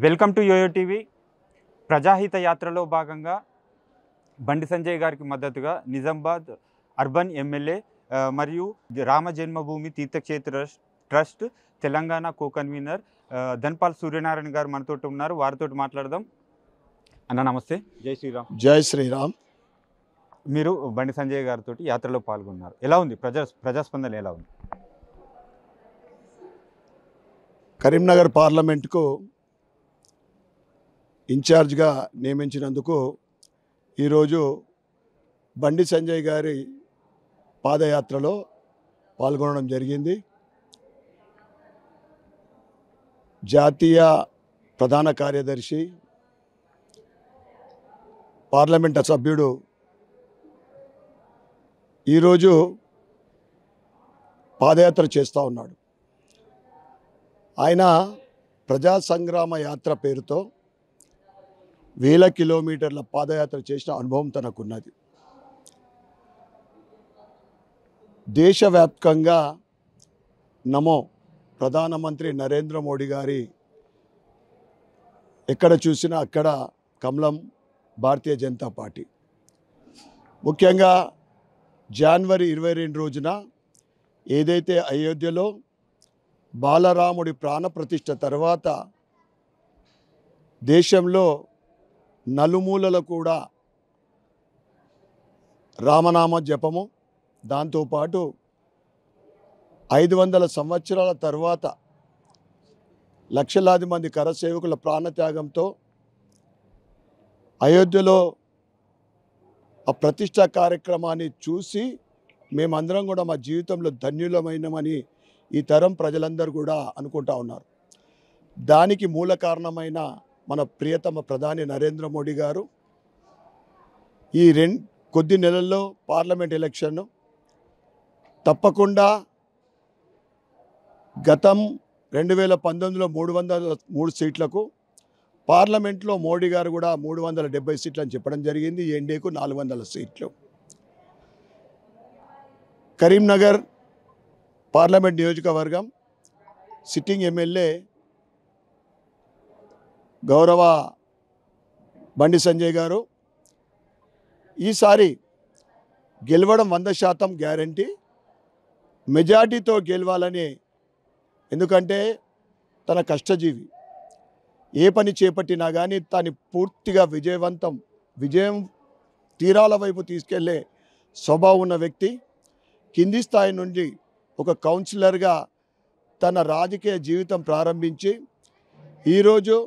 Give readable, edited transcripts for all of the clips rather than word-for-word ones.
Welcome to YoYo TV. ప్రజాహిత యాత్రలో భాగంగా బండి సంజయ్ గారికి మద్దతుగా నిజామాబాద్ అర్బన్ ఎమ్మెల్యే మరియు Rama Janmabhoomi Teerthakshetra trust Telangana co convener Dhanpal Suryanarayana garu మనతో ఉన్నారు. వారితో మాట్లాడదాం. అన్న నమస్తే. జై శ్రీరామ్. జై శ్రీరామ్. మీరు బండి సంజయ్ గారితో యాత్రలో పాల్గొన్నారు. ఎలా ఉంది ప్రజాస్పందన ఎలా ఉంది? కరీంనగర్ పార్లమెంటుకు ఇన్ఛార్జ్గా నియమించినందుకు ఈరోజు బండి సంజయ్ గారి పాదయాత్రలో పాల్గొనడం జరిగింది. జాతీయ ప్రధాన కార్యదర్శి పార్లమెంటు సభ్యుడు ఈరోజు పాదయాత్ర చేస్తూ ఉన్నాడు. ఆయన ప్రజా సంగ్రామ యాత్ర పేరుతో 1000 కిలోమీటర్ల పాదయాత్ర చేసిన అనుభవం తనకున్నది. దేశవ్యాప్తంగా నమో ప్రధానమంత్రి నరేంద్ర మోడీ గారి ఎక్కడ చూసినా అక్కడ కమలం భారతీయ జనతా పార్టీ. ముఖ్యంగా జనవరి 22 రోజున ఏదైతే అయోధ్యలో బాలరాముడి ప్రాణప్రతిష్ఠ తర్వాత దేశంలో నలుమూలల కూడా రామనామ జపము, దాంతోపాటు 500 సంవత్సరాల తర్వాత లక్షలాది మంది కరసేవకుల ప్రాణత్యాగంతో అయోధ్యలో ఆ ప్రతిష్ఠా కార్యక్రమాన్ని చూసి మేమందరం కూడా మా జీవితంలో ధన్యులమైనమని ఈ తరం ప్రజలందరూ కూడా అనుకుంటా ఉన్నారు. దానికి మూల కారణమైన మన ప్రియతమ ప్రధాని నరేంద్ర మోడీ గారు ఈ కొద్ది నెలల్లో పార్లమెంట్ ఎలక్షన్ తప్పకుండా గతం 2019లో 303 సీట్లకు, పార్లమెంట్లో మోడీ గారు కూడా 370 సీట్లు అని చెప్పడం జరిగింది. ఎన్డీఏకు 400 సీట్లు. కరీంనగర్ పార్లమెంట్ నియోజకవర్గం సిట్టింగ్ ఎమ్మెల్యే గౌరవ బండి సంజయ్ గారు ఈసారి గెలవడం 100% గ్యారంటీ, మెజార్టీతో గెలవాలని. ఎందుకంటే తన కష్టజీవి, ఏ పని చేపట్టినా కానీ తను పూర్తిగా విజయం తీరాల వైపు తీసుకెళ్లే స్వభావం ఉన్న వ్యక్తి. కింది స్థాయి నుండి ఒక కౌన్సిలర్గా తన రాజకీయ జీవితం ప్రారంభించి ఈరోజు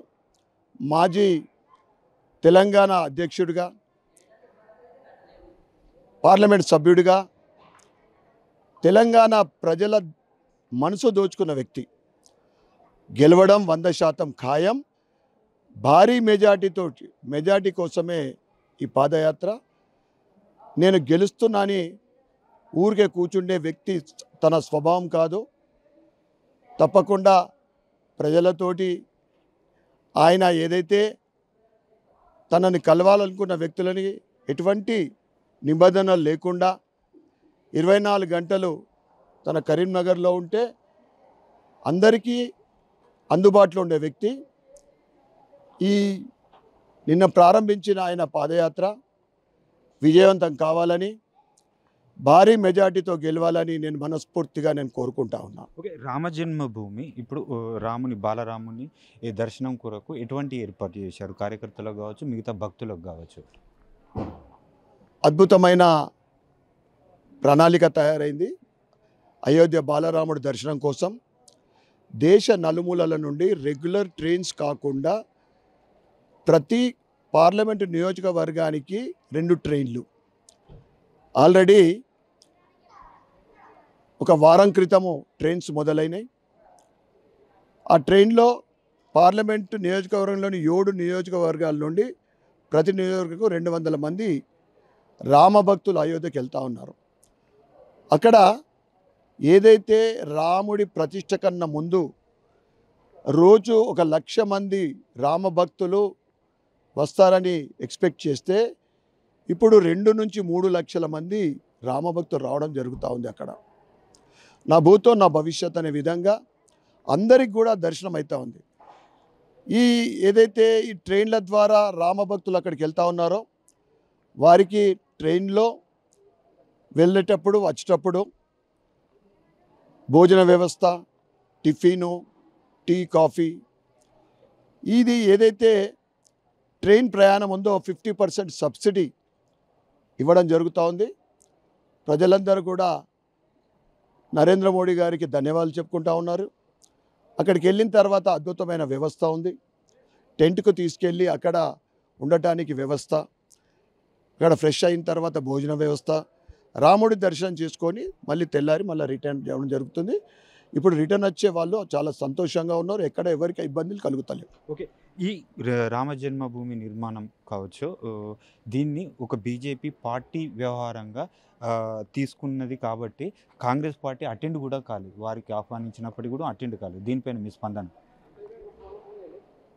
మాజీ తెలంగాణ అధ్యక్షుడిగా, పార్లమెంట్ సభ్యుడిగా తెలంగాణ ప్రజల మనసు దోచుకున్న వ్యక్తి. గెలవడం 100% ఖాయం. భారీ మెజార్టీ కోసమే ఈ పాదయాత్ర. నేను గెలుస్తున్నాని ఊరికే కూర్చుండే వ్యక్తి తన స్వభావం కాదు. తప్పకుండా ప్రజలతోటి ఆయన ఏదైతే తనని కలవాలనుకున్న వ్యక్తులని ఎటువంటి నిబంధనలు లేకుండా 24 గంటలు తన కరీంనగర్లో ఉంటే అందరికీ అందుబాటులో ఉండే వ్యక్తి. ఈ నిన్న ప్రారంభించిన ఆయన పాదయాత్ర విజయవంతం కావాలని, భారీ మెజార్టీతో గెలవాలని నేను మనస్ఫూర్తిగా కోరుకుంటా ఉన్నా. ఓకే, రామ జన్మభూమి ఇప్పుడు బాలరాముని ఈ దర్శనం కొరకు ఎటువంటి ఏర్పాటు చేశారు? కార్యకర్తలకు కావచ్చు, మిగతా భక్తులకు కావచ్చు. అద్భుతమైన ప్రణాళిక తయారైంది. అయోధ్య బాలరాముడి దర్శనం కోసం దేశ నలుమూలల నుండి రెగ్యులర్ ట్రైన్స్ కాకుండా ప్రతి పార్లమెంటు నియోజకవర్గానికి 2 ట్రైన్లు ఆల్రెడీ ఒక వారం క్రితము ట్రైన్స్ మొదలైనవి. ఆ ట్రైన్లో పార్లమెంటు నియోజకవర్గంలోని 7 నియోజకవర్గాల నుండి ప్రతి నియోజకవర్గకు 200 మంది రామభక్తులు అయోధ్యకి వెళ్తూ ఉన్నారు. అక్కడ ఏదైతే రాముడి ప్రతిష్ఠ కన్నా ముందు రోజు 1,00,000 మంది రామభక్తులు వస్తారని ఎక్స్పెక్ట్ చేస్తే ఇప్పుడు 2 నుంచి 3 లక్షల మంది రామభక్తులు రావడం జరుగుతూ ఉంది. అక్కడ నా భూతో నా భవిష్యత్ అనే విధంగా అందరికి కూడా దర్శనం అవుతూ ఉంది. ఈ ఏదైతే ఈ ట్రైన్ల ద్వారా రామభక్తులు అక్కడికి వెళ్తూ ఉన్నారో వారికి ట్రైన్లో వెళ్ళేటప్పుడు వచ్చేటప్పుడు భోజన వ్యవస్థ, టిఫిను, టీ, కాఫీ, ఇది ఏదైతే ట్రైన్ ప్రయాణం ఉందో 50% సబ్సిడీ ఇవ్వడం జరుగుతూ ఉంది. ప్రజలందరూ కూడా నరేంద్ర మోడీ గారికి ధన్యవాదాలు చెప్పుకుంటూ ఉన్నారు. అక్కడికి వెళ్ళిన తర్వాత అద్భుతమైన వ్యవస్థ ఉంది. టెంట్కు తీసుకెళ్ళి అక్కడ ఉండటానికి వ్యవస్థ, అక్కడ ఫ్రెష్ అయిన తర్వాత భోజన వ్యవస్థ, రాముడి దర్శనం చేసుకొని మళ్ళీ తెల్లారి మళ్ళీ రిటర్న్ చేయడం జరుగుతుంది. ఇప్పుడు రిటర్న్ వచ్చే వాళ్ళు చాలా సంతోషంగా ఉన్నారు. ఎక్కడ ఎవరికి ఇబ్బందులు కలుగుతలేవు. ఓకే, ఈ రామ జన్మభూమి నిర్మాణం కావచ్చు, దీన్ని ఒక బీజేపీ పార్టీ వ్యవహారంగా తీసుకున్నది కాబట్టి కాంగ్రెస్ పార్టీ అటెండ్ కూడా కాలేదు. వారికి ఆహ్వానించినప్పటికీ కూడా అటెండ్ కాలేదు. దీనిపైన మీ స్పందన?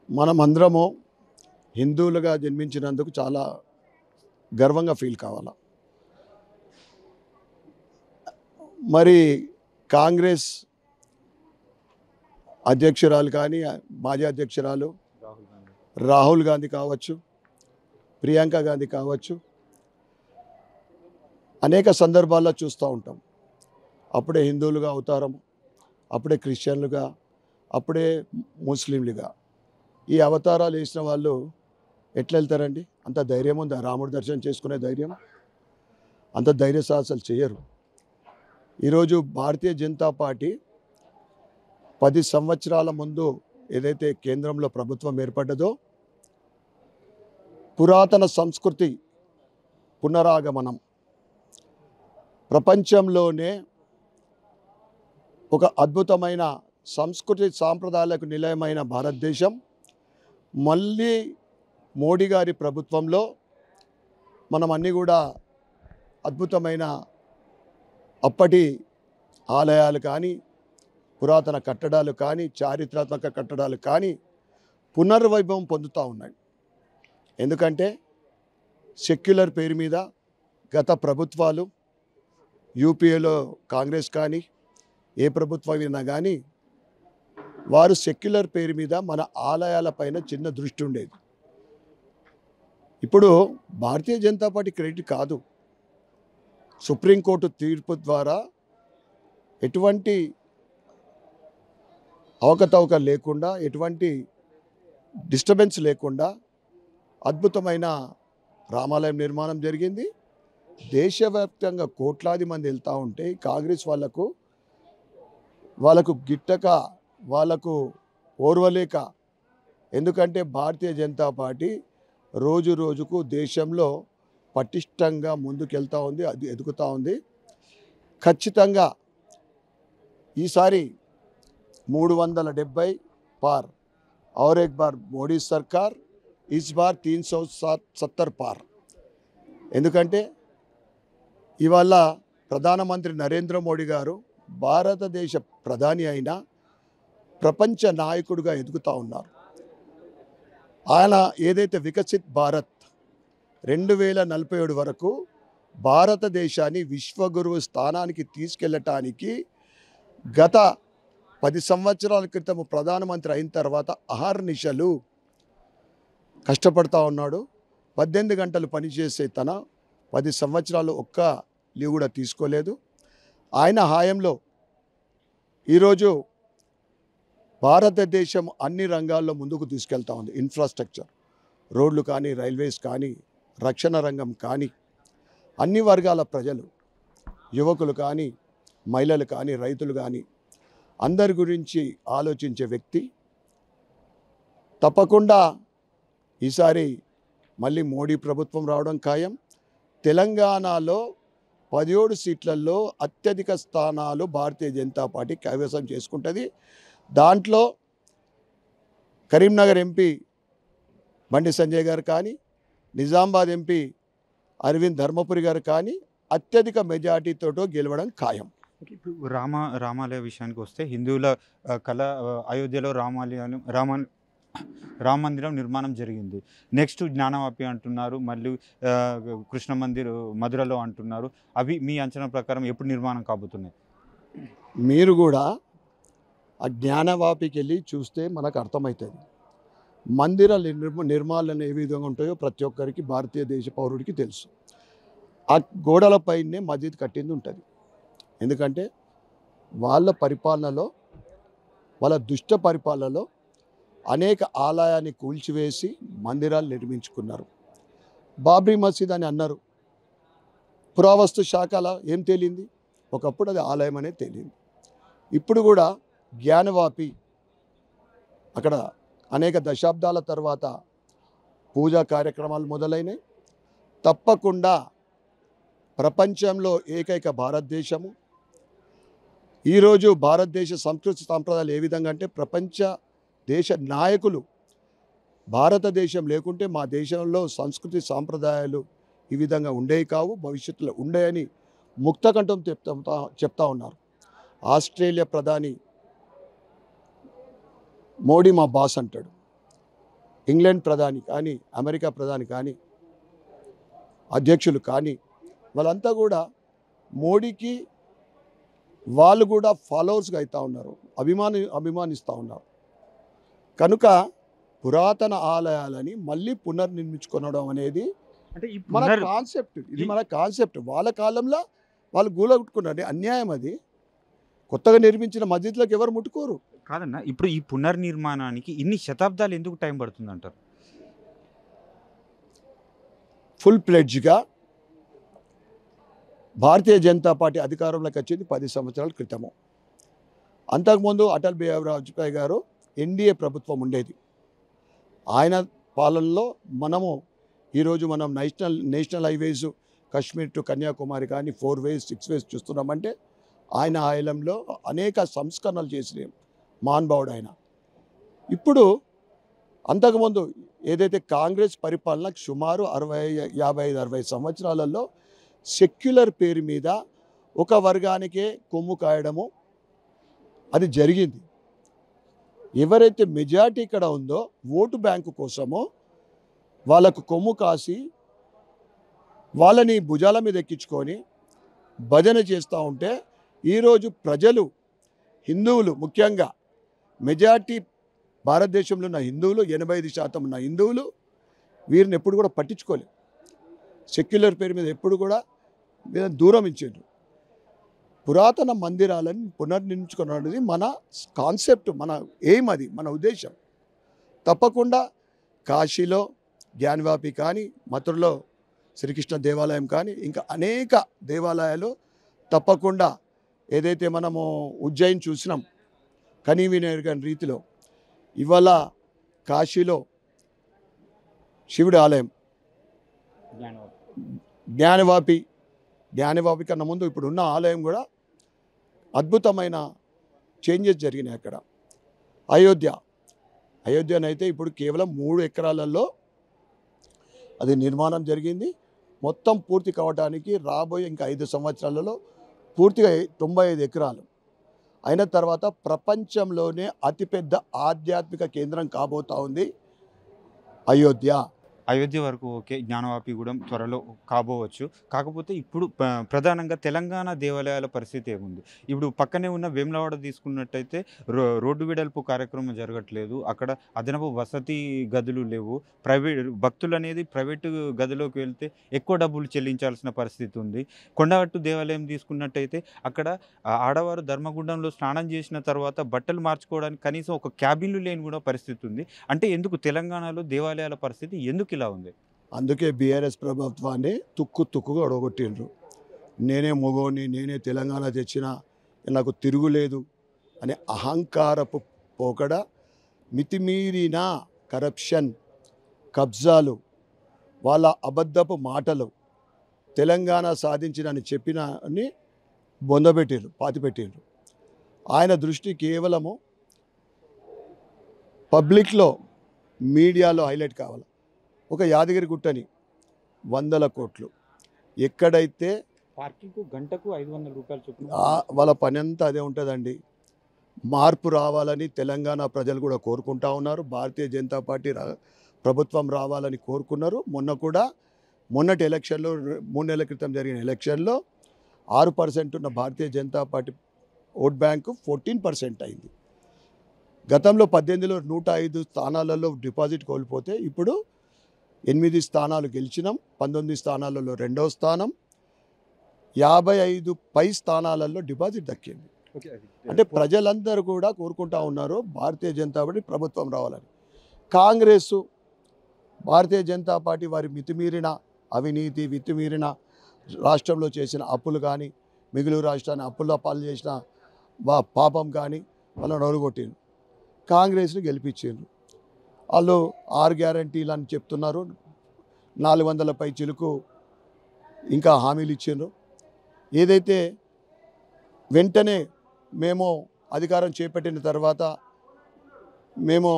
మనం అందరము హిందువులుగా జన్మించినందుకు చాలా గర్వంగా ఫీల్ కావాలా. మరి కాంగ్రెస్ అధ్యక్షురాలు కానీ, మాజీ అధ్యక్షురాలు రాహుల్ గాంధీ కావచ్చు, ప్రియాంక గాంధీ కావచ్చు, అనేక సందర్భాల్లో చూస్తూ ఉంటాం. అప్పుడే హిందువులుగా అవుతారము, అప్పుడే క్రిస్టియన్లుగా, అప్పుడే ముస్లింలుగా. ఈ అవతారాలు వేసిన వాళ్ళు ఎట్లా వెళ్తారండి? అంత ధైర్యం ఉందా? రాముడి దర్శనం చేసుకునే ధైర్యం? అంత ధైర్య సాహసాలు చేయరు. ఈరోజు భారతీయ జనతా పార్టీ 10 సంవత్సరాల ముందు ఏదైతే కేంద్రంలో ప్రభుత్వం ఏర్పడ్డదో, పురాతన సంస్కృతి పునరాగమనం, ప్రపంచంలోనే ఒక అద్భుతమైన సంస్కృతి సాంప్రదాయాలకు నిలయమైన భారతదేశం మళ్ళీ మోడీ గారి ప్రభుత్వంలో మనం అన్నీ కూడా అద్భుతమైన అప్పటి ఆలయాలు కానీ, పురాతన కట్టడాలు కానీ, చారిత్రాత్మక కట్టడాలు కానీ పునర్వైభవం పొందుతూ ఉన్నాయి. ఎందుకంటే సెక్యులర్ పేరు మీద గత ప్రభుత్వాలు, యూపీఏలో కాంగ్రెస్ కానీ ఏ ప్రభుత్వం అయినా కానీ, వారు సెక్యులర్ పేరు మీద మన ఆలయాలపైన చిన్న దృష్టి ఉండేది. ఇప్పుడు భారతీయ జనతా పార్టీ క్రెడిట్ కాదు. సుప్రీంకోర్టు తీర్పు ద్వారా ఎటువంటి అవకతవక లేకుండా, ఎటువంటి డిస్టర్బెన్స్ లేకుండా అద్భుతమైన రామాలయం నిర్మాణం జరిగింది. దేశవ్యాప్తంగా కోట్లాది మంది వెళ్తూ ఉంటే కాంగ్రెస్ వాళ్ళకు గిట్టక, వాళ్ళకు ఓర్వలేక, ఎందుకంటే భారతీయ జనతా పార్టీ రోజు రోజుకు దేశంలో పటిష్టంగా ముందుకెళ్తూ ఉంది, అది ఎదుగుతూ ఉంది. ఖచ్చితంగా ఈసారి 370 పార్, और एक बार మోడీ సర్కార్, इस बार 370 పార్. ఎందుకంటే ఇవాళ ప్రధానమంత్రి నరేంద్ర మోడీ గారు భారతదేశ ప్రధాని అయిన ప్రపంచ నాయకుడిగా ఎదుగుతూ ఉన్నారు. ఆయన ఏదైతే వికసిత్ భారత్ 2047 వరకు భారతదేశాన్ని విశ్వగురువు స్థానానికి తీసుకెళ్ళటానికి గత 10 సంవత్సరాల క్రితం ప్రధానమంత్రి అయిన తర్వాత అహర్నిశలు కష్టపడతా ఉన్నాడు. 18 గంటలు పనిచేసే తన 10 సంవత్సరాలు ఒక్క లీవ్ కూడా తీసుకోలేదు. ఆయన హాయంలో ఈరోజు భారతదేశం అన్ని రంగాల్లో ముందుకు తీసుకెళ్తా ఉంది. ఇన్ఫ్రాస్ట్రక్చర్, రోడ్లు కానీ, రైల్వేస్ కానీ, రక్షణ రంగం కానీ, అన్ని వర్గాల ప్రజలు, యువకులు కానీ, మహిళలు కానీ, రైతులు కానీ, అందరి గురించి ఆలోచించే వ్యక్తి. తప్పకుండా ఈసారి మళ్ళీ మోడీ ప్రభుత్వం రావడం ఖాయం. తెలంగాణలో 17 సీట్లలో అత్యధిక స్థానాలు భారతీయ జనతా పార్టీ కైవసం చేసుకుంటుంది. దాంట్లో కరీంనగర్ ఎంపీ బండి సంజయ్ గారు కానీ, నిజామాబాద్ ఎంపీ అరవింద్ ధర్మపురి గారు కానీ అత్యధిక మెజార్టీతో గెలవడం ఖాయం. రామాలయ విషయానికి వస్తే హిందువుల కళ అయోధ్యలో రామ మందిరం నిర్మాణం జరిగింది. నెక్స్ట్ జ్ఞానవాపి అంటున్నారు, మళ్ళీ కృష్ణ మందిర్ మధురలో అంటున్నారు. అవి మీ అంచనా ప్రకారం ఎప్పుడు నిర్మాణం కాబోతున్నాయి? మీరు కూడా ఆ జ్ఞానవాపికి వెళ్ళి చూస్తే మనకు అర్థమవుతుంది. మందిర నిర్మాణాలు ఏ విధంగా ఉంటాయో ప్రతి ఒక్కరికి భారతీయ దేశ పౌరుడికి తెలుసు. ఆ గోడలపైనే మస్జిద్ కట్టింది ఉంటుంది. ఎందుకంటే వాళ్ళ పరిపాలనలో, వాళ్ళ దుష్ట పరిపాలనలో అనేక ఆలయాన్ని కూల్చివేసి మందిరాలు నిర్మించుకున్నారు. బాబ్రీ మసీద్ అని అన్నారు. పురావస్తు శాఖలో ఏం తేలింది? ఒకప్పుడు అది ఆలయం అనేది తేలింది. ఇప్పుడు కూడా జ్ఞానవాపి అక్కడ అనేక దశాబ్దాల తర్వాత పూజా కార్యక్రమాలు మొదలైనవి. తప్పకుండా ప్రపంచంలో ఏకైక భారతదేశము. ఈరోజు భారతదేశ సంస్కృతి సాంప్రదాయాలు ఏ విధంగా అంటే, ప్రపంచ దేశ నాయకులు భారతదేశం లేకుంటే మా దేశంలో సంస్కృతి సాంప్రదాయాలు ఈ విధంగా ఉండేవి కావు, భవిష్యత్తులో ఉండేయని ముక్తకంఠం చెప్తా ఉన్నారు. ఆస్ట్రేలియా ప్రధాని మోడీ మా బాస్ అంటాడు. ఇంగ్లాండ్ ప్రధాని కానీ, అమెరికా ప్రధాని కానీ, అధ్యక్షులు కానీ వాళ్ళంతా కూడా మోడీకి వాళ్ళు కూడా ఫాలోవర్స్గా అవుతూ ఉన్నారు, అభిమానిస్తూ ఉన్నారు. కనుక పురాతన ఆలయాలని మళ్ళీ పునర్నిర్మించుకోవడం అనేది అంటే ఈ మన కాన్సెప్ట్. ఇది మన కాన్సెప్ట్. వాళ్ళ కాలంలో వాళ్ళు గూలగొట్టుకున్నారు. అన్యాయం అది. కొత్తగా నిర్మించిన మస్జిద్లకు ఎవరు ముట్టుకోరు. కాదన్న, ఇప్పుడు ఈ పునర్నిర్మాణానికి ఇన్ని శతాబ్దాలు ఎందుకు టైం పడుతుంది అంటారు? ఫుల్ ప్లెడ్జ్గా భారతీయ జనతా పార్టీ అధికారంలోకి వచ్చింది 10 సంవత్సరాల క్రితము. అంతకుముందు అటల్ బిహారీ వాజ్పేయి గారు ఎన్డీఏ ప్రభుత్వం ఉండేది. ఆయన పాలనలో ఈరోజు మనం national highways Kashmir to Kanyakumari కానీ 4 ways 6 ways చూస్తున్నామంటే ఆయన ఆయంలో అనేక సంస్కరణలు చేసిన మహానుభావుడు ఆయన. ఇప్పుడు అంతకుముందు ఏదైతే కాంగ్రెస్ పరిపాలనకు సుమారు 55-60 సంవత్సరాలలో సెక్యులర్ పేరు మీద ఒక వర్గానికే కొమ్ము కాయడము అది జరిగింది. ఎవరైతే మెజారిటీ ఇక్కడ ఉందో ఓటు బ్యాంకు కోసమో వాళ్ళకు కొమ్ము కాసి వాళ్ళని భుజాల మీద ఎక్కించుకొని భజన చేస్తూ ఉంటే ఈరోజు ప్రజలు, హిందువులు, ముఖ్యంగా మెజారిటీ భారతదేశంలో ఉన్న హిందువులు, 85% ఉన్న హిందువులు వీరిని ఎప్పుడు కూడా పట్టించుకోలేదు. సెక్యులర్ పేరు మీద ఎప్పుడు కూడా దూరం ఇచ్చారు. పురాతన మందిరాలను పునర్నిర్మించుకోవడం అనేది మన కాన్సెప్ట్, మన ఎయిమ్, అది మన ఉద్దేశం. తప్పకుండా కాశీలో జ్ఞానవాపి కానీ, మథురలో శ్రీకృష్ణ దేవాలయం కానీ, ఇంకా అనేక దేవాలయాలు తప్పకుండా ఏదైతే మనము ఉజ్జయిని చూసినాం కనీవినెరుగని రీతిలో, ఇవాళ కాశీలో శివుడి ఆలయం జ్ఞానవాపి కన్నా ముందు ఇప్పుడున్న ఆలయం కూడా అద్భుతమైన చేంజెస్ జరిగినాయి అక్కడ. అయోధ్యనైతే ఇప్పుడు కేవలం 3 ఎకరాలలో అది నిర్మాణం జరిగింది. మొత్తం పూర్తి కావడానికి రాబోయే ఇంకా 5 సంవత్సరాలలో పూర్తిగా 95 ఎకరాలు అయిన తర్వాత ప్రపంచంలోనే అతిపెద్ద ఆధ్యాత్మిక కేంద్రం కాబోతా ఉంది అయోధ్య వరకు ఓకే, జ్ఞానవాపి కూడా త్వరలో కాబోవచ్చు. కాకపోతే ఇప్పుడు ప్రధానంగా తెలంగాణ దేవాలయాల పరిస్థితి ఏముంది? ఇప్పుడు పక్కనే ఉన్న వేములవాడ తీసుకున్నట్టయితే రోడ్డు వెడల్పు కార్యక్రమం జరగట్లేదు. అక్కడ అదనపు వసతి గదులు లేవు. భక్తులు అనేది ప్రైవేటు గదిలోకి వెళ్తే ఎక్కువ డబ్బులు చెల్లించాల్సిన పరిస్థితి ఉంది. కొండగట్టు దేవాలయం తీసుకున్నట్టయితే అక్కడ ఆడవారు ధర్మగుండంలో స్నానం చేసిన తర్వాత బట్టలు మార్చుకోవడానికి కనీసం ఒక క్యాబిన్లు లేని కూడా పరిస్థితి ఉంది. అంటే ఎందుకు తెలంగాణలో దేవాలయాల పరిస్థితి ఎందుకు ఇలా ఉంది? అందుకే బీఆర్ఎస్ ప్రభుత్వాన్ని తుక్కుగా ఒడగొట్టిండ్రు. నేనే మొగోని, నేనే తెలంగాణ తెచ్చిన, నాకు తిరుగులేదు అనే అహంకారపు పోకడ, మితిమీరిన కరప్షన్, కబ్జాలు, వాళ్ళ అబద్ధపు మాటలు, తెలంగాణ సాధించినని చెప్పిన అని బొందబెట్టిండ్రు, పాతిపెట్టిండ్రు. ఆయన దృష్టి కేవలము పబ్లిక్లో, మీడియాలో హైలైట్ కావాలి. ఒక యాదగిరి గుట్టని 100 కోట్లు, ఎక్కడైతే పార్కింగ్ గంటకు 500 రూపాయలు చొప్పున వాళ్ళ పని అంతా అదే ఉంటుందండి. మార్పు రావాలని తెలంగాణ ప్రజలు కూడా కోరుకుంటా ఉన్నారు. భారతీయ జనతా పార్టీ ప్రభుత్వం రావాలని కోరుకున్నారు. మొన్నటి ఎలక్షన్లో, 3 నెలల క్రితం జరిగిన ఎలక్షన్లో 6% ఉన్న Bharatiya Janata party vote bank 14% అయింది. గతంలో 18లో 105 స్థానాలలో డిపాజిట్ కోల్పోతే ఇప్పుడు 8 స్థానాలు గెలిచినాం, 19 స్థానాలలో రెండవ స్థానం, 55 పై స్థానాలలో డిపాజిట్ దక్కింది. అంటే ప్రజలందరూ కూడా కోరుకుంటా ఉన్నారు భారతీయ జనతా పార్టీ ప్రభుత్వం రావాలని. కాంగ్రెస్, భారతీయ జనతా పార్టీ వారి మితిమీరిన అవినీతి, మితిమీరిన రాష్ట్రంలో చేసిన అప్పులు కానీ, మిగులు రాష్ట్రాన్ని అప్పుల పాలు చేసిన పాపం కానీ వాళ్ళని ఓడగొట్టారు. కాంగ్రెస్ని గెలిపించారు. వాళ్ళు 6 గ్యారంటీలు అని చెప్తున్నారు, 400 పై చిలుకు ఇంకా హామీలు ఇచ్చారు. ఏదైతే వెంటనే మేము అధికారం చేపట్టిన తర్వాత మేము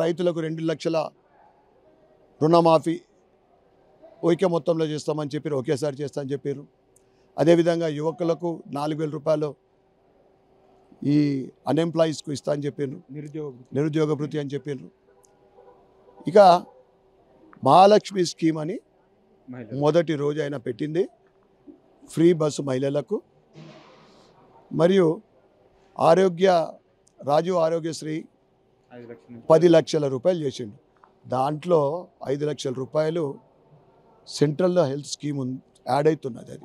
రైతులకు 2 లక్షల రుణమాఫీ ఒకే మొత్తంలో చేస్తామని చెప్పారు, ఒకేసారి చేస్తామని చెప్పారు. అదేవిధంగా యువకులకు 4,000 రూపాయలు ఈ అన్ఎంప్లాయీస్కు ఇస్తా అని చెప్పారు, నిరుద్యోగ భృతి అని చెప్పారు. ఇక మహాలక్ష్మి స్కీమ్ అని మొదటి రోజు ఆయన పెట్టింది, ఫ్రీ బస్సు మహిళలకు, మరియు రాజీవ్ ఆరోగ్యశ్రీ 10 లక్షల రూపాయలు చేసిండు. దాంట్లో 5 లక్షల రూపాయలు సెంట్రల్లో హెల్త్ స్కీమ్ యాడ్ అవుతున్నది, అది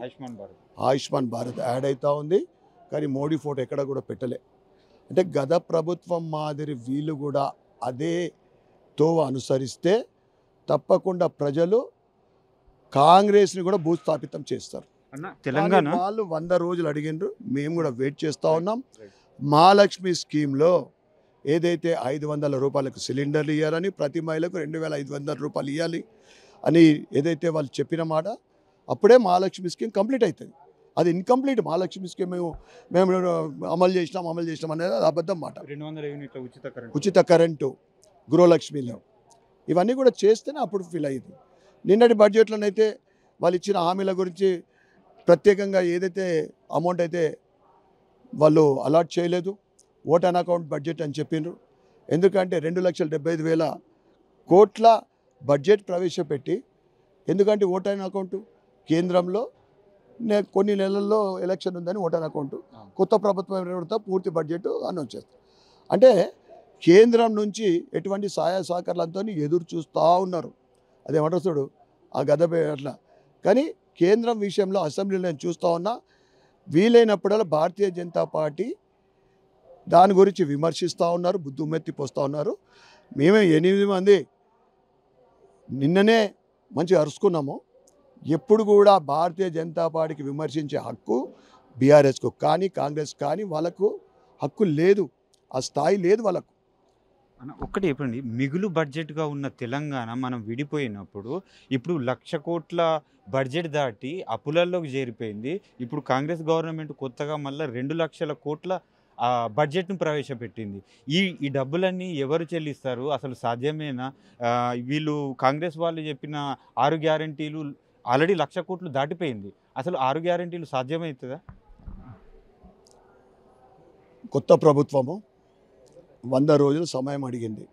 ఆయుష్మాన్ భారత్ యాడ్ అవుతూ ఉంది. కానీ మోడీ ఫోటో ఎక్కడ కూడా పెట్టలే. అంటే గత ప్రభుత్వం మాదిరి వీళ్ళు కూడా అదే తోవ అనుసరిస్తే తప్పకుండా ప్రజలు కాంగ్రెస్ని కూడా భూస్థాపితం చేస్తారు. తెలంగాణ వాళ్ళు 100 రోజులు అడిగినారు, మేము కూడా వెయిట్ చేస్తూ ఉన్నాం. మహాలక్ష్మి స్కీమ్లో ఏదైతే 500 రూపాయలకు సిలిండర్లు ఇవ్వాలని, ప్రతి మహిళకు 2,500 రూపాయలు ఇవ్వాలి అని ఏదైతే వాళ్ళు చెప్పిన మాట, అప్పుడే మహాలక్ష్మి స్కీమ్ కంప్లీట్ అవుతుంది. అది ఇన్కంప్లీట్. మహాలక్ష్మి స్కీమ్ మేము అమలు చేసినాం అనేది అది అబద్ధం మాట. 200 యూనిట్ల ఉచిత కరెంటు, గృహలక్ష్మిలో ఇవన్నీ కూడా చేస్తేనే అప్పుడు ఫీల్ అయ్యింది. నిన్నటి బడ్జెట్లోనైతే వాళ్ళు ఇచ్చిన హామీల గురించి ప్రత్యేకంగా ఏదైతే అమౌంట్ అయితే వాళ్ళు అలాట్ చేయలేదు, ఓట్ అన్ అకౌంట్ బడ్జెట్ అని చెప్పిండ్రు. ఎందుకంటే 2,75,000 కోట్ల బడ్జెట్ ప్రవేశపెట్టి, ఎందుకంటే ఓట్ అన్ అకౌంటు కేంద్రంలో కొన్ని నెలల్లో ఎలక్షన్ ఉందని ఓట్ అన్ అకౌంటు, కొత్త ప్రభుత్వం పూర్తి బడ్జెట్ అనౌన్స్ చేస్తారు. అంటే కేంద్రం నుంచి ఎటువంటి సహాయ సహకారాలతో ఎదురు చూస్తూ ఉన్నారు. అదేమంటారు చూడు ఆ గద అట్లా. కానీ కేంద్రం విషయంలో అసెంబ్లీలో నేను చూస్తూ ఉన్నా, వీలైనప్పుడల్లా భారతీయ జనతా పార్టీ దాని గురించి విమర్శిస్తూ ఉన్నారు, దుమ్మెత్తిపోస్తూ ఉన్నారు. మేమే 8 మంది నిన్ననే మంచిగా అరుచుకున్నాము. ఎప్పుడు కూడా భారతీయ జనతా పార్టీకి విమర్శించే హక్కు బీఆర్ఎస్కు కానీ కాంగ్రెస్ కానీ వాళ్ళకు హక్కు లేదు, ఆ స్థాయి లేదు వాళ్ళకు. ఒక్కటి చెప్పండి, మిగులు బడ్జెట్గా ఉన్న తెలంగాణ మనం విడిపోయినప్పుడు ఇప్పుడు 1,00,000 కోట్ల బడ్జెట్ దాటి అప్పులల్లోకి చేరిపోయింది. ఇప్పుడు కాంగ్రెస్ గవర్నమెంట్ కొత్తగా మళ్ళీ 2 లక్షల కోట్ల బడ్జెట్ను ప్రవేశపెట్టింది. ఈ డబ్బులన్నీ ఎవరు చెల్లిస్తారు? అసలు సాధ్యమేనా? వీళ్ళు కాంగ్రెస్ వాళ్ళు చెప్పిన 6 గ్యారంటీలు ఆల్రెడీ 1,00,000 కోట్లు దాటిపోయింది. అసలు 6 గ్యారంటీలు సాధ్యమవుతుందా? కొత్త ప్రభుత్వము 100 రోజులు సమయం అడిగింది.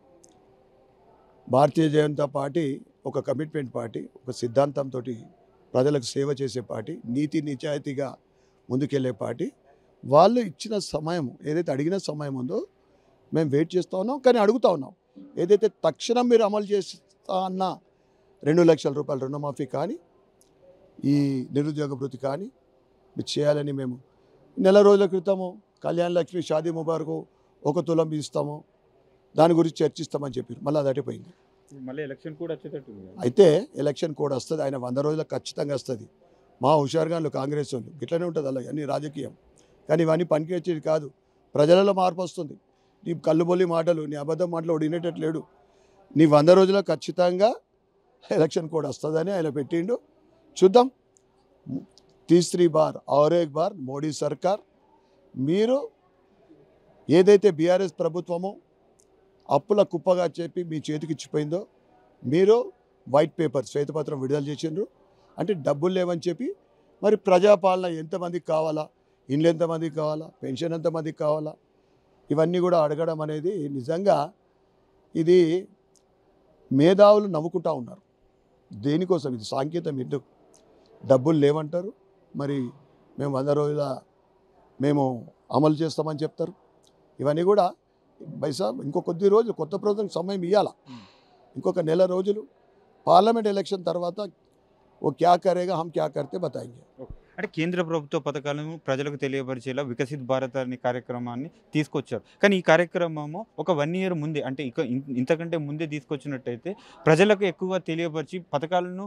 భారతీయ జనతా పార్టీ ఒక కమిట్మెంట్ పార్టీ, ఒక సిద్ధాంతంతో ప్రజలకు సేవ చేసే పార్టీ, నీతి నిజాయితీగా ముందుకెళ్లే పార్టీ. వాళ్ళు ఇచ్చిన సమయం ఏదైతే అడిగిన సమయం ఉందో మేము వెయిట్ చేస్తూ ఉన్నాం. కానీ అడుగుతూ ఉన్నాం, ఏదైతే తక్షణం మీరు అమలు చేస్తా అన్న 2 లక్షల రూపాయల రుణమాఫీ కానీ, ఈ నిరుద్యోగ భృతి కానీ మీరు చేయాలని మేము నెల రోజుల క్రితము కళ్యాణ్ లక్ష్మి షాదీ ముబారక్ 1 తులం ఇస్తాము, దాని గురించి చర్చిస్తామని చెప్పారు. మళ్ళీ అది అడిపోయింది. మళ్ళీ ఎలక్షన్ కోడ్ వచ్చేటట్టు అయితే ఎలక్షన్ కోడ్ వస్తుంది, ఆయన 100 రోజులకు ఖచ్చితంగా వస్తుంది. మా హుషారుగాను కాంగ్రెస్ వాళ్ళు ఇట్లనే ఉంటుంది, అలా అన్ని రాజకీయం. కానీ ఇవన్నీ పనికి వచ్చేది కాదు. ప్రజలలో మార్పు వస్తుంది. నీ కళ్ళుబొల్లి మాటలు, నీ అబద్ధం మాటలు లేడు. నీ 100 రోజులకు ఖచ్చితంగా ఎలక్షన్ కోడ్ వస్తుందని ఆయన పెట్టిండు. చూద్దాం. తీసరి బార్ ఔర్ ఏక్ బార్ మోడీ సర్కార్. మీరు ఏదైతే బీఆర్ఎస్ ప్రభుత్వమో అప్పుల కుప్పగా చెప్పి మీ చేతికి ఇచ్చిపోయిందో, మీరు వైట్ పేపర్ శ్వేతపత్రం విడుదల చేసిండ్రు. అంటే డబ్బులు లేవని చెప్పి మరి ప్రజాపాలన ఎంతమందికి కావాలా, ఇండ్లు ఎంతమందికి కావాలా, పెన్షన్ ఎంతమందికి కావాలా, ఇవన్నీ కూడా అడగడం అనేది నిజంగా ఇది మేధావులు నవ్వుకుంటూ ఉన్నారు. దేనికోసం ఇది సాంకేతం? ఎందుకు డబ్బులు లేవంటారు, మరి మేము 100 రోజుల మేము అమలు చేస్తామని చెప్తారు. ఇవన్నీ కూడా బైసాబ్ ఇంకో కొద్ది రోజులు కొత్త ప్రభుత్వం సమయం ఇవ్వాలా, ఇంకొక నెల రోజులు పార్లమెంట్ ఎలక్షన్ తర్వాత ఓ క్యా కరేగా హమ్ క్యా కర్తే బతాయింగే. అంటే కేంద్ర ప్రభుత్వ పథకాలను ప్రజలకు తెలియపరిచేలా వికసిత్ భారత్ అనే కార్యక్రమాన్ని తీసుకొచ్చారు. కానీ ఈ కార్యక్రమము ఒక 1 year ముందే అంటే ఇంతకంటే ముందే తీసుకొచ్చినట్టయితే ప్రజలకు ఎక్కువగా తెలియపరిచి పథకాలను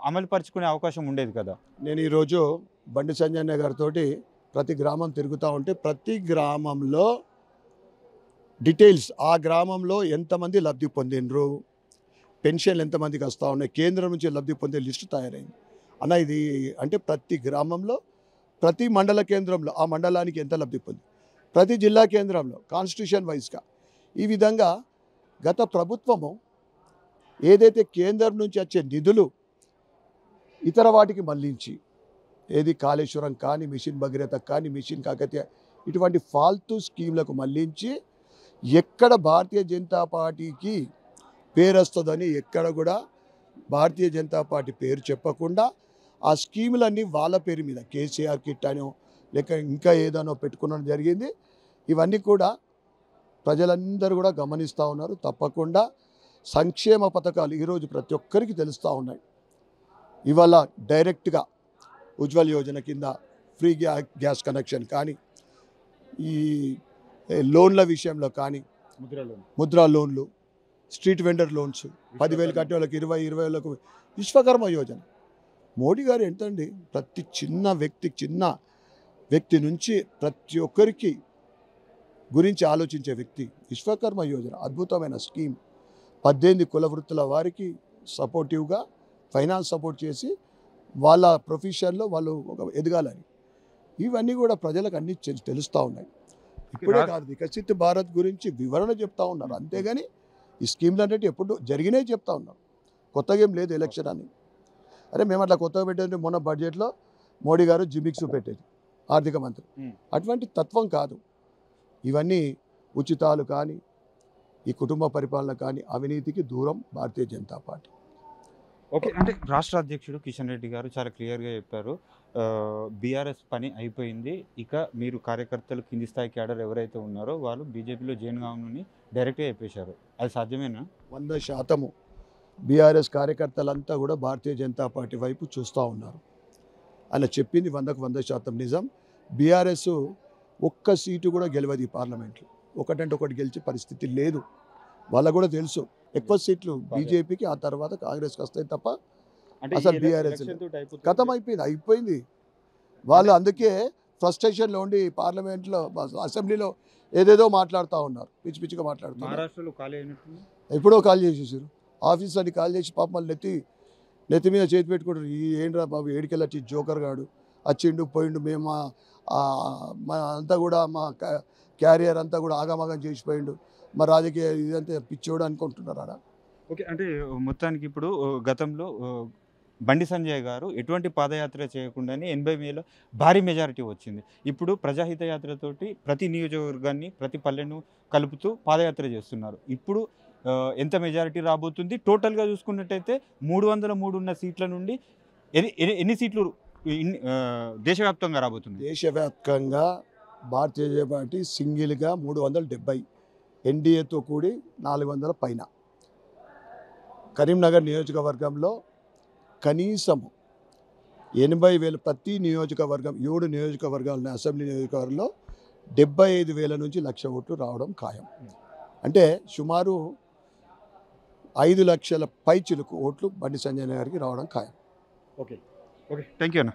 అమలుపరుచుకునే అవకాశం ఉండేది కదా. నేను ఈరోజు బండి సంజయ్ గారితో ప్రతి గ్రామం తిరుగుతూ ఉంటే ప్రతి గ్రామంలో డీటెయిల్స్, ఆ గ్రామంలో ఎంతమంది లబ్ధి పొందినరు, పెన్షన్లు ఎంతమందికి వస్తూ ఉన్నాయి, కేంద్రం నుంచి లబ్ధి పొందే లిస్టు తయారైంది అన్న. ఇది అంటే ప్రతి గ్రామంలో, ప్రతి మండల కేంద్రంలో ఆ మండలానికి ఎంత లబ్ధి పొంది, ప్రతి జిల్లా కేంద్రంలో కాన్స్టిట్యూషన్ వైజ్గా ఈ విధంగా గత ప్రభుత్వము ఏదైతే కేంద్రం నుంచి వచ్చే నిధులు ఇతర వాటికి మళ్లించి, ఏది కాళేశ్వరం కానీ, మిషన్ భగీరథ కానీ, మిషన్ కాకతీయ ఇటువంటి ఫాల్తూ స్కీమ్లకు మళ్లించి ఎక్కడ భారతీయ జనతా పార్టీకి పేరు వస్తుందని ఎక్కడ కూడా భారతీయ జనతా పార్టీ పేరు చెప్పకుండా ఆ స్కీములన్నీ వాళ్ళ పేరు మీద కేసీఆర్ కిట్ అనో లేక ఇంకా ఏదనో పెట్టుకునడం జరిగింది. ఇవన్నీ కూడా ప్రజలందరూ కూడా గమనిస్తూ ఉన్నారు. తప్పకుండా సంక్షేమ పథకాలు ఈరోజు ప్రతి ఒక్కరికి తెలుస్తూ ఉన్నాయి. ఇవాళ డైరెక్ట్గా ఉజ్వల్ యోజన కింద ఫ్రీ గ్యాస్ కనెక్షన్ కానీ, ఈ లోన్ల విషయంలో కానీ, ముద్రా లోన్లు, స్ట్రీట్ వెండర్ లోన్స్ 10,000 కట్టే వాళ్ళకి 20,000 విశ్వకర్మ యోజన. మోడీ గారు ఎంతండి, ప్రతి చిన్న వ్యక్తి నుంచి ప్రతి ఒక్కరికి గురించి ఆలోచించే వ్యక్తి. విశ్వకర్మ యోజన అద్భుతమైన స్కీమ్. 18 కుల వృత్తుల వారికి సపోర్టివ్గా ఫైనాన్స్ సపోర్ట్ చేసి వాళ్ళ ప్రొఫెషన్లో వాళ్ళు ఒక ఎదగాలని. ఇవన్నీ కూడా ప్రజలకు అన్ని తెలుస్తూ ఉన్నాయి. ఇప్పుడే కాదు, వికసిత్ భారత్ గురించి వివరణ చెప్తా ఉన్నారు. అంతేగాని ఈ స్కీమ్లు అంటే ఎప్పుడు జరిగినాయి చెప్తా ఉన్నారు. కొత్తగా ఏం లేదు ఎలక్షన్ అని. అరే మేము అట్లా కొత్తగా పెట్టేది మొన్న బడ్జెట్లో మోడీ గారు జిమిక్స్ పెట్టేది ఆర్థిక మంత్రి. అటువంటి తత్వం కాదు. ఇవన్నీ ఉచితాలు కానీ, ఈ కుటుంబ పరిపాలన కానీ అవినీతికి దూరం భారతీయ జనతా పార్టీ. ఓకే, అంటే రాష్ట్ర అధ్యక్షుడు కిషన్ రెడ్డి గారు చాలా క్లియర్గా చెప్పారు, బీఆర్ఎస్ పని అయిపోయింది, ఇక మీరు కార్యకర్తలు కింది స్థాయి క్యాడర్ ఎవరైతే ఉన్నారో వాళ్ళు బీజేపీలో జాయిన్ కావాలని డైరెక్ట్గా చెప్పేశారు. అది సాధ్యమేనా? 100% బీఆర్ఎస్ కార్యకర్తలంతా కూడా భారతీయ జనతా పార్టీ వైపు చూస్తూ ఉన్నారు. ఆయన చెప్పింది 100% నిజం. బీఆర్ఎస్ ఒక్క సీటు కూడా గెలవదు ఈ పార్లమెంట్లో. ఒకటంటే ఒకటి గెలిచే పరిస్థితి లేదు. వాళ్ళకు కూడా తెలుసు ఎక్కువ సీట్లు బీజేపీకి, ఆ తర్వాత కాంగ్రెస్కి వస్తాయి తప్ప అసలు బీఆర్ఎస్ ఖతం అయిపోయింది. వాళ్ళు అందుకే ఫ్రస్ట్రేషన్లో ఉండి పార్లమెంట్లో, అసెంబ్లీలో ఏదేదో మాట్లాడుతూ ఉన్నారు, పిచ్చి పిచ్చిగా మాట్లాడుతున్నారు. మహారాష్ట్రలో ఖాళీ అయినట్టు ఎప్పుడో కాల్ చేసేసారు, ఆఫీస్ అని కాల్ చేసి పాప మళ్ళీ నెత్తి మీద చేతి పెట్టుకుంటారు. ఈ ఏంట్రా బాబు ఏడికెళ్ళి జోకర్ గాడు వచ్చిండు పోయిండు, మేము అంతా కూడా మా క్యారియర్ అంతా కూడా ఆగమాగం చేసిపోయిండు, మా రాజకీయ ఇదంతా పిచ్చోడు అనుకుంటున్నారు ఆడ. ఓకే, అంటే మొత్తానికి ఇప్పుడు గతంలో బండి సంజయ్ గారు ఎటువంటి పాదయాత్ర చేయకుండానే 80,000 భారీ మెజారిటీ వచ్చింది. ఇప్పుడు ప్రజాహిత యాత్రతోటి ప్రతి నియోజకవర్గాన్ని, ప్రతి పల్లెను కలుపుతూ పాదయాత్ర చేస్తున్నారు. ఇప్పుడు ఎంత మెజారిటీ రాబోతుంది? టోటల్గా చూసుకున్నట్టయితే 303 ఉన్న సీట్ల నుండి ఎన్ని సీట్లు దేశవ్యాప్తంగా రాబోతుంది? దేశవ్యాప్తంగా భారతీయ జనతా పార్టీ సింగిల్గా 370, ఎన్డీఏతో కూడి 400 పైన. కరీంనగర్ నియోజకవర్గంలో కనీసం 80,000 ప్రతి నియోజకవర్గం, 7 నియోజకవర్గాలు అసెంబ్లీ నియోజకవర్గంలో 75,000 నుంచి 1,00,000 ఓట్లు రావడం ఖాయం. అంటే సుమారు 5 లక్షల పైచిలకు ఓట్లు బండి సంజయ్ గారికి రావడం ఖాయం. ఓకే, థ్యాంక్ యూ అన్న.